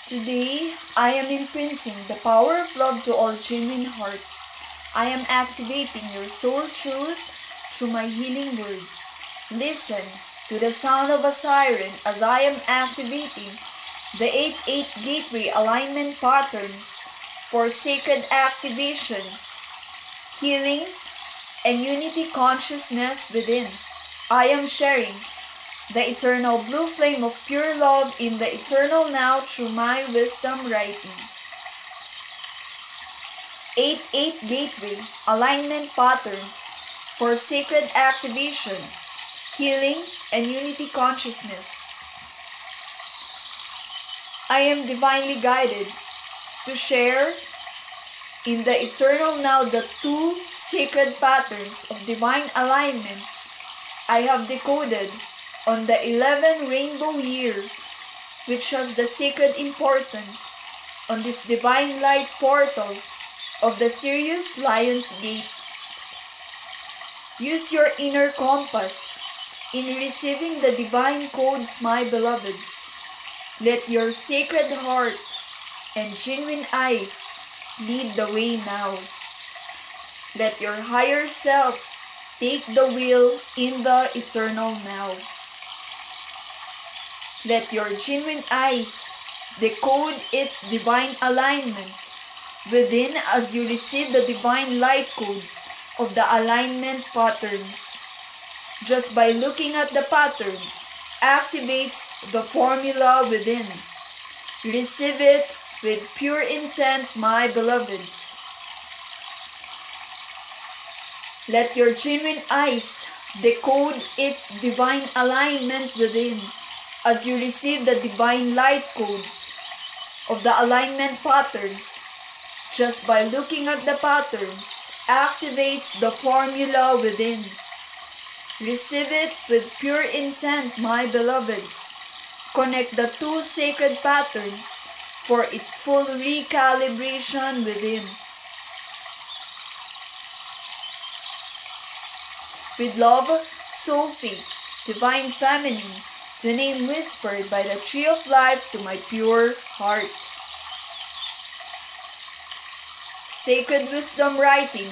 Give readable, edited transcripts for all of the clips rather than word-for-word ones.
Today, I am imprinting the power of love to all genuine hearts. I am activating your soul truth through my healing words. Listen to the sound of a siren as I am activating the 8-8 gateway alignment patterns for sacred activations, healing, and unity consciousness within. I am sharing the eternal blue flame of pure love in the eternal now through my wisdom writings. 8-8 gateway alignment patterns for sacred activations, healing, and unity consciousness. I am divinely guided to share in the eternal now the 2 sacred patterns of divine alignment I have decoded on the 11 rainbow year, which has the sacred importance on this divine light portal of the Sirius Lion's Gate. Use your inner compass in receiving the divine codes, my beloveds. Let your sacred heart and genuine eyes lead the way now. Let your higher self take the wheel in the eternal now. Let your genuine eyes decode its divine alignment within as you receive the divine light codes of the alignment patterns. Just by looking at the patterns activates the formula within. Receive it with pure intent, my beloveds. Let your genuine eyes decode its divine alignment within as you receive the divine light codes of the alignment patterns. Just by looking at the patterns activates the formula within. Receive it with pure intent, my beloveds. Connect the 2 sacred patterns for its full recalibration within. With love, Sophie DivineFeminine, the name whispered by the Tree of Life to my pure heart. Sacred Wisdom Writing,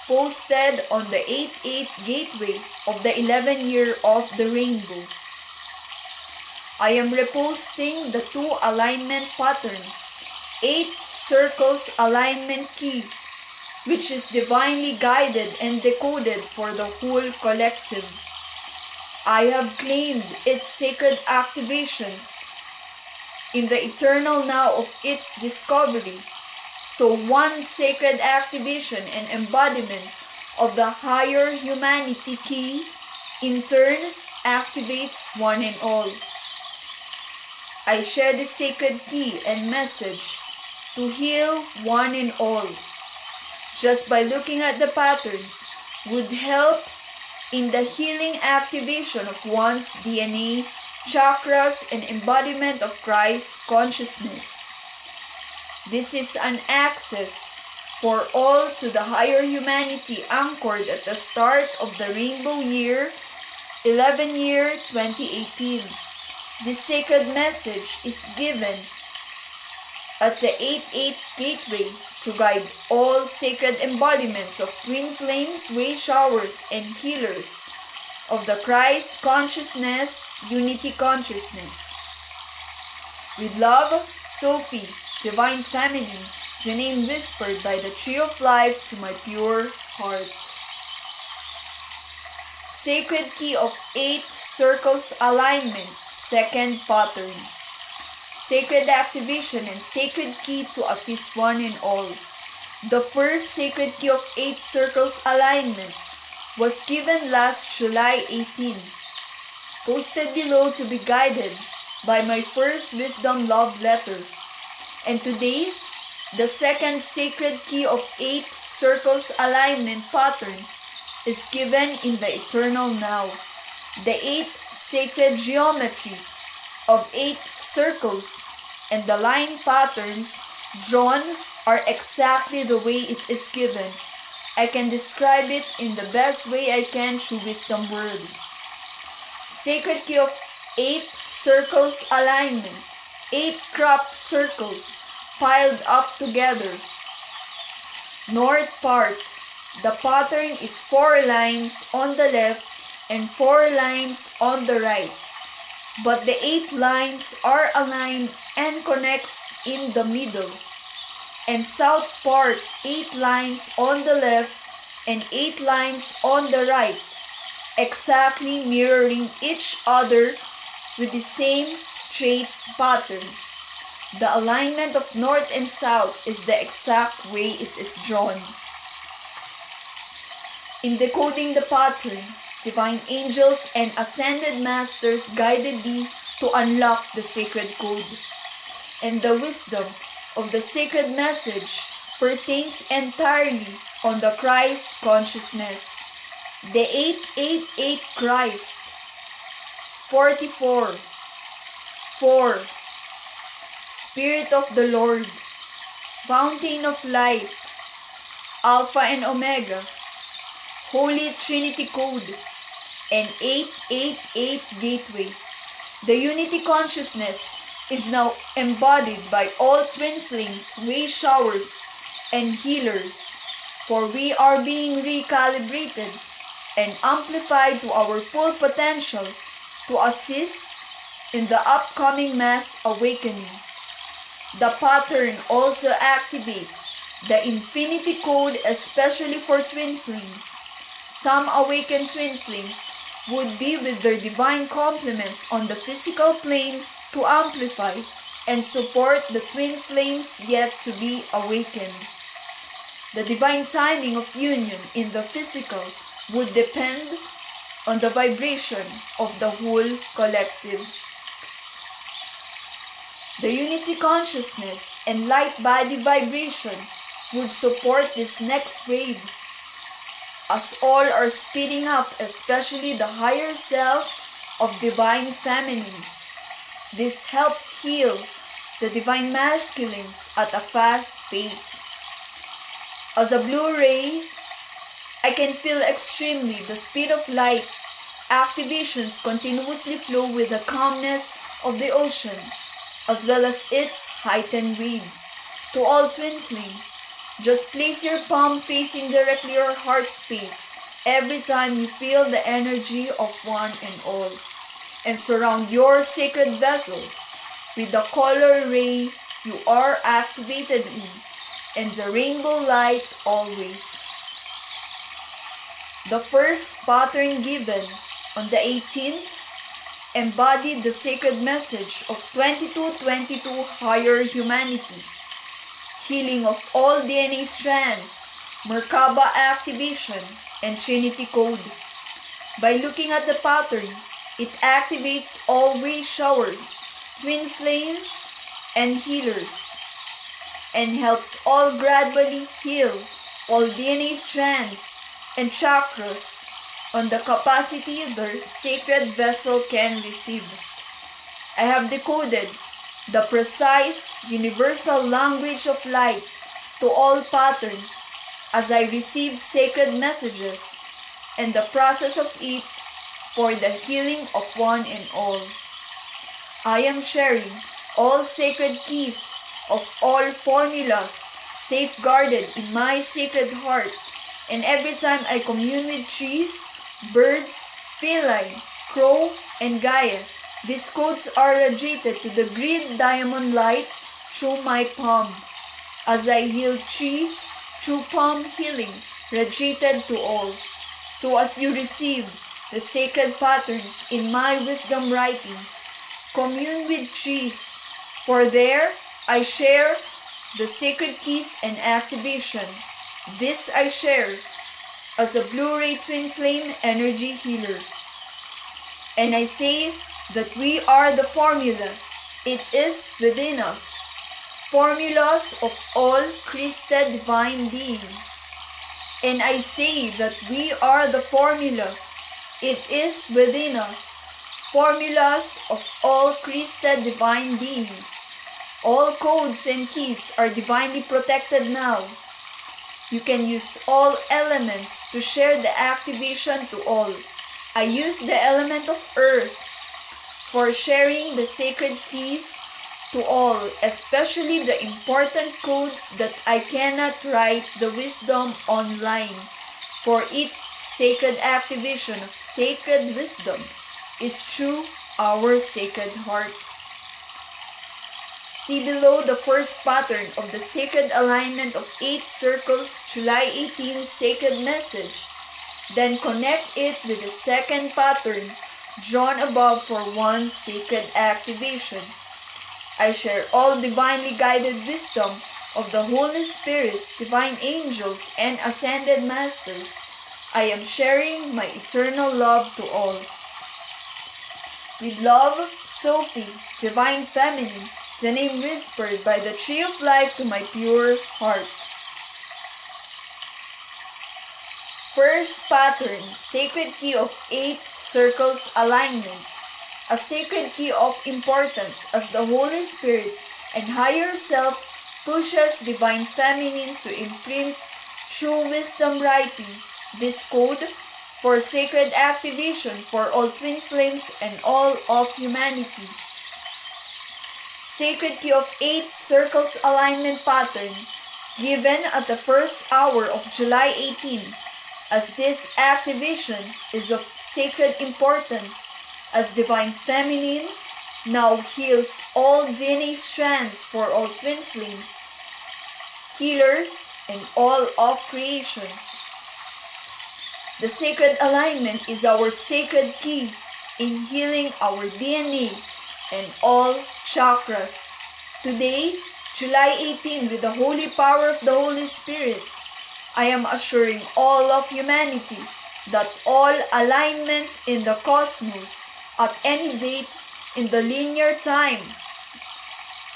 posted on the 8-8 gateway of the 11 year of the rainbow. I am reposting the 2 alignment patterns, 8 circles alignment key, which is divinely guided and decoded for the whole collective. I have claimed its sacred activations in the eternal now of its discovery. So one sacred activation and embodiment of the higher humanity key in turn activates one and all. I share this sacred key and message to heal one and all. Just by looking at the patterns would help in the healing activation of one's DNA, chakras, and embodiment of Christ consciousness. This is an access for all to the higher humanity anchored at the start of the rainbow year, 11 year 2018. This sacred message is given at the 8-8 gateway to guide all sacred embodiments of twin flames, ray showers, and healers of the Christ consciousness, unity consciousness. With love, Sophie DivineFeminine, the name whispered by the Tree of Life to my pure heart. Sacred Key of 8 Circles Alignment, second pattern. Sacred activation and sacred key to assist one and all. The first sacred key of 8 circles alignment was given last July 18, posted below to be guided by my first wisdom love letter. And today, the second sacred key of 8 circles alignment pattern is given in the eternal now. The 8 sacred geometry of 8 circles and the line patterns drawn are exactly the way it is given. I can describe it in the best way I can through wisdom words. Sacred key of 8 circles alignment 8 crop circles piled up together. North part, the pattern is 4 lines on the left and 4 lines on the right, but the 8 lines are aligned and connects in the middle. And south part, 8 lines on the left and 8 lines on the right, exactly mirroring each other with the same straight pattern. The alignment of north and south is the exact way it is drawn. In decoding the pattern, divine angels and ascended masters guided thee to unlock the sacred code. And the wisdom of the sacred message pertains entirely on the Christ consciousness. The 888 Christ, 44, 4, Spirit of the Lord, Fountain of Life, Alpha and Omega, Holy Trinity Code, and 888 Gateway. The Unity Consciousness is now embodied by all twin flames, way showers, and healers, for we are being recalibrated and amplified to our full potential to assist in the upcoming mass awakening. The pattern also activates the Infinity Code, especially for twin flames. Some awakened twin flames would be with their divine complements on the physical plane to amplify and support the twin flames yet to be awakened. The divine timing of union in the physical would depend on the vibration of the whole collective. The unity consciousness and light body vibration would support this next wave, as all are speeding up, especially the higher self of divine feminines. This helps heal the divine masculines at a fast pace. As a blue ray, I can feel extremely the speed of light. Activations continuously flow with the calmness of the ocean, as well as its heightened waves. To all twin flames, just place your palm facing directly your heart space every time you feel the energy of one and all, and surround your sacred vessels with the color ray you are activated in, and the rainbow light always. The first pattern given on the 18th embodied the sacred message of 2222 higher humanity, healing of all DNA strands, Merkaba activation, and Trinity Code. By looking at the pattern, it activates all ray showers, twin flames, and healers, and helps all gradually heal all DNA strands and chakras on the capacity their sacred vessel can receive. I have decoded the precise universal language of light to all patterns as I receive sacred messages and the process of it for the healing of one and all. I am sharing all sacred keys of all formulas safeguarded in my sacred heart, and every time I commune with trees, birds, feline, crow, and Gaia, these codes are radiated to the grid diamond light through my palm. As I heal trees through palm healing, radiated to all. So as you receive the sacred patterns in my wisdom writings, commune with trees, for there I share the sacred keys and activation. This I share as a Blu-ray twin flame energy healer. And I say that we are the formula. It is within us. Formulas of all Christed divine beings. And I say that we are the formula. It is within us. Formulas of all Christed divine beings. All codes and keys are divinely protected now. You can use all elements to share the activation to all. I use the element of earth for sharing the sacred keys to all, especially the important codes that I cannot write the wisdom online, for its sacred activation of sacred wisdom is through our sacred hearts. See below the first pattern of the sacred alignment of 8 circles, July 18 sacred message. Then connect it with the second pattern drawn above for 1 sacred activation. I share all divinely guided wisdom of the Holy Spirit, divine angels, and ascended masters. I am sharing my eternal love to all. With love, Sophie DivineFeminine, the name whispered by the Tree of Life to my pure heart. First pattern, sacred key of 8 circles alignment. A sacred key of importance as the Holy Spirit and higher self pushes Divine Feminine to imprint true wisdom writings. This code for sacred activation for all twin flames and all of humanity. Sacred key of 8 circles alignment pattern given at the first hour of July 18, as this activation is of sacred importance, as Divine Feminine now heals all DNA strands for all twin flames, healers, and all of creation. The sacred alignment is our sacred key in healing our DNA and all chakras. Today, July 18, with the holy power of the Holy Spirit, I am assuring all of humanity that all alignment in the cosmos at any date in the linear time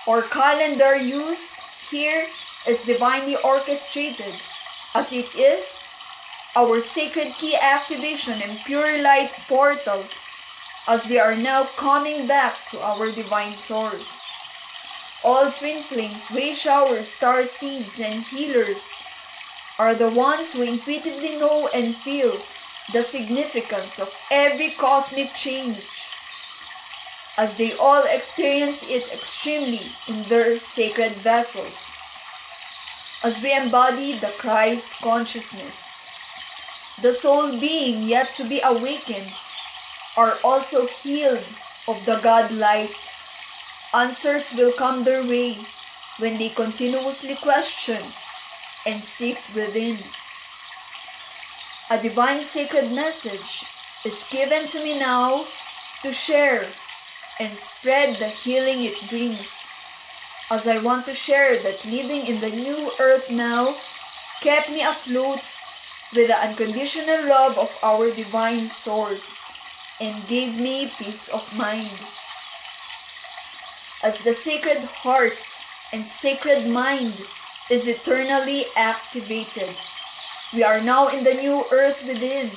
or calendar used here is divinely orchestrated, as it is our sacred key activation and pure light portal, as we are now coming back to our divine source. All twin flames, way showers, star seeds, and healers are the ones who intuitively know and feel the significance of every cosmic change, as they all experience it extremely in their sacred vessels. As we embody the Christ consciousness, the soul being yet to be awakened are also healed of the God light. Answers will come their way when they continuously question and seek within. A divine sacred message is given to me now to share and spread the healing it brings, as I want to share that living in the new earth now kept me afloat with the unconditional love of our divine source and gave me peace of mind. As the sacred heart and sacred mind is eternally activated, we are now in the new earth within,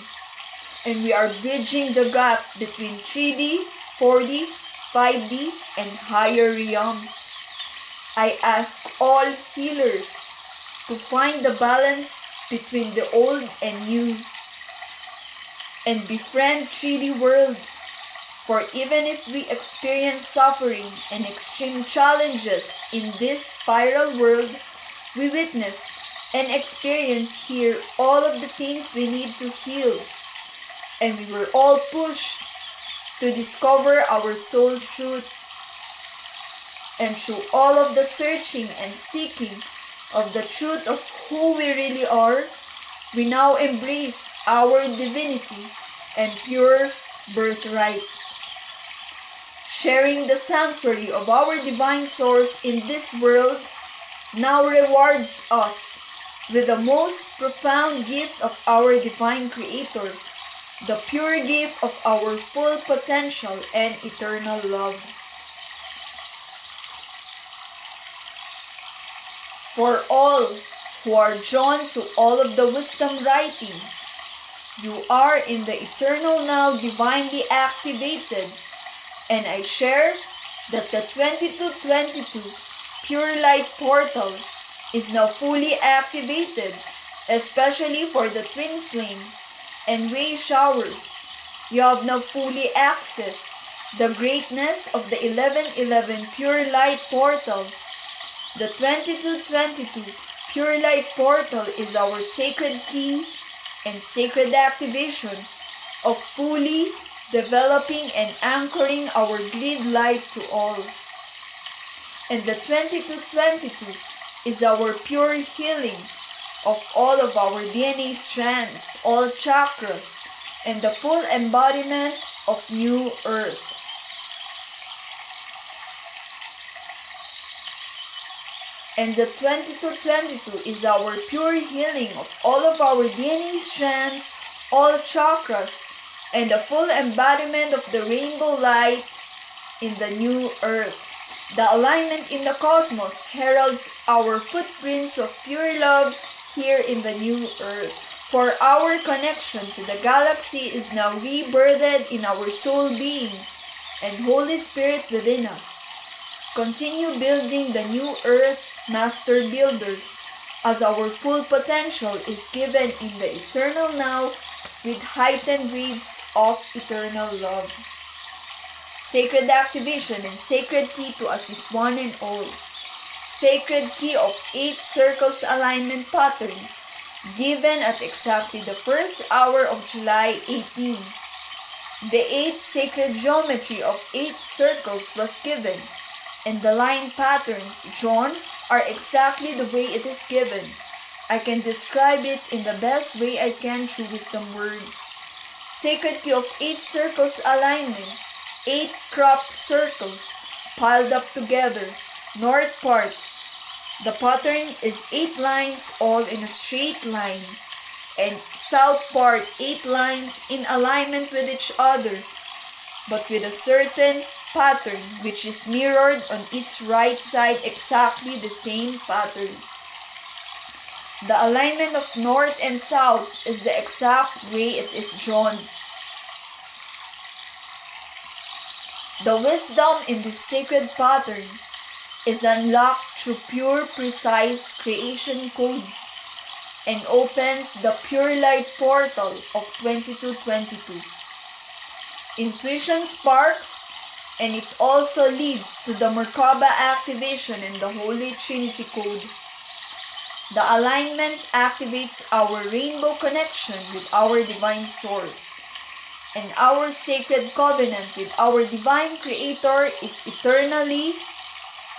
and we are bridging the gap between 3D, 4D, 5D, and higher realms. I ask all healers to find the balance between the old and new, and befriend 3D world, for even if we experience suffering and extreme challenges in this spiral world, we witness and experience here all of the things we need to heal, and we were all pushed to discover our soul truth. And through all of the searching and seeking of the truth of who we really are, we now embrace our divinity and pure birthright. Sharing the sanctuary of our divine source in this world now rewards us with the most profound gift of our divine creator, the pure gift of our full potential and eternal love. For all who are drawn to all of the wisdom writings, you are in the eternal now divinely activated, and I share that the 2222 pure light portal is now fully activated, especially for the twin flames and way showers. You have now fully accessed the greatness of the 1111 Pure Light Portal. The 2222 Pure Light Portal is our sacred key and sacred activation of fully developing and anchoring our grid light to all. And the 2222 is our pure healing of all of our DNA strands, all chakras, and the full embodiment of New Earth. And the 2222 is our pure healing of all of our DNA strands, all chakras, and the full embodiment of the rainbow light in the New Earth. The alignment in the cosmos heralds our footprints of pure love here in the New Earth. For our connection to the galaxy is now rebirthed in our soul being and Holy Spirit within us. Continue building the New Earth, Master Builders, as our full potential is given in the eternal now with heightened waves of eternal love. Sacred activation and sacred key to assist one and all. Sacred key of 8 circles alignment patterns given at exactly the first hour of July 18. The 8 sacred geometry of 8 circles was given, and the line patterns drawn are exactly the way it is given. I can describe it in the best way I can through wisdom words. Sacred key of 8 circles alignment, 8 crop circles piled up together, north part. The pattern is 8 lines all in a straight line, and south part 8 lines in alignment with each other, but with a certain pattern which is mirrored on its right side, exactly the same pattern. The alignment of north and south is the exact way it is drawn. The wisdom in this sacred pattern is unlocked through pure, precise creation codes and opens the pure light portal of 2222. Intuition sparks, and it also leads to the Merkaba activation in the Holy Trinity code. The alignment activates our rainbow connection with our divine source, and our sacred covenant with our divine creator is eternally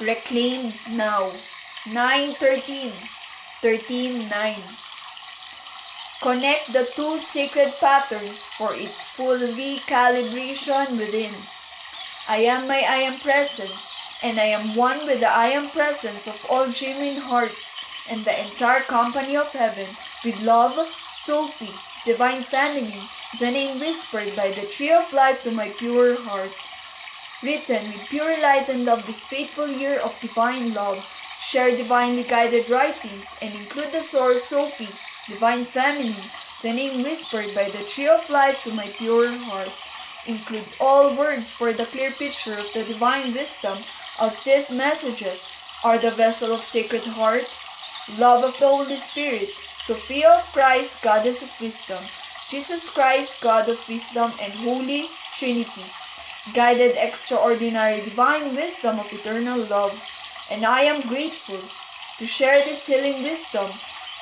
reclaimed now. 9:13, 13:9. Connect the 2 sacred patterns for its full recalibration within. I am my I am presence, and I am one with the I am presence of all genuine hearts and the entire company of heaven. With love, Sophie DivineFeminine, the name whispered by the tree of life to my pure heart. Written with pure light and love this fateful year of divine love. Share divinely guided writings and include the source Sophie DivineFeminine, the name whispered by the tree of life to my pure heart. Include all words for the clear picture of the divine wisdom, as these messages are the vessel of Sacred Heart, love of the Holy Spirit, Sophia of Christ, Goddess of Wisdom, Jesus Christ, God of Wisdom, and Holy Trinity, guided extraordinary divine wisdom of eternal love. And I am grateful to share this healing wisdom,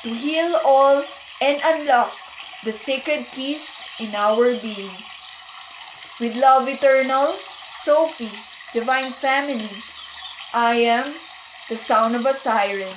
to heal all and unlock the sacred keys in our being. With love eternal, Sophie DivineFeminine, I am the sound of a siren.